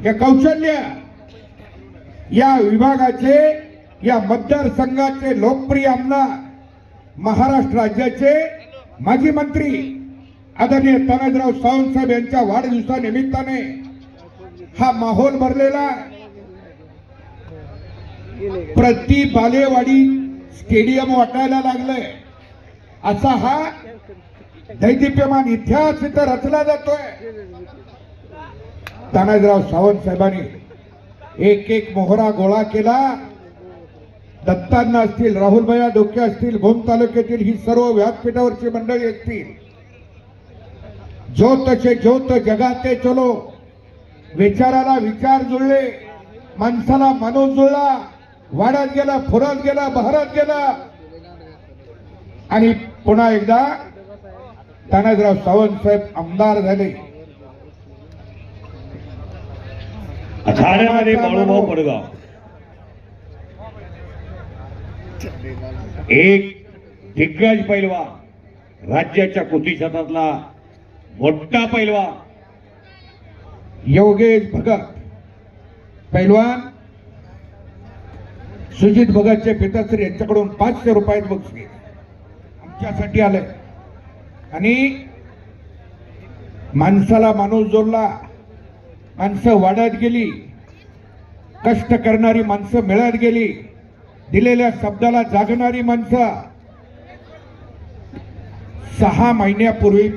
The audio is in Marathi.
हे कौशल्य या विभागाचे, या मतदारसंघाचे लोकप्रिय आमदार, महाराष्ट्र राज्याचे माजी मंत्री आदरणीय तानाजीराव सावंत साहेब यांच्या वाढदिवसानिमित्ताने हा माहोल भरलेला प्रति बालेवाडी स्टेडियम वाटायला लागलंय. असा हा दैदिप्यमान इतिहास इथं रचला जातोय. तानाजीराव सावंत साहेबांनी एक एक मोहरा गोळा केला. दत्तांना असतील, राहुलभैया डोके असतील, भूम तालुक्यातील ही सर्व व्यासपीठावरची मंडळी असतील. ज्योत से ज्योत जगाते चलो, विचाराला विचार जुळले, माणसाला माणूस जुळला, वाढत गेला, फुरत गेला, बहरत गेला आणि पुन्हा एकदा तानाजीराव सावंत साहेब आमदार झाले. ठाण्यामध्ये बाळूभाऊ पडगाव एक दिग्गज पैलवान, राज्याच्या कुस्ती क्षेत्रातला मोठा पैलवान योगेश भगत पैलवान सुजित भगतचे पिताश्री यांच्याकडून 500 रुपयात बक्षीस आमच्यासाठी आलंय. आणि माणसाला माणूस जोडला, माणसं वाढत गेली, कष्ट करणारी माणसं मिळत गेली, दिलेल्या शब्दाला जागणारी माणसं 6 महिन्यापूर्वी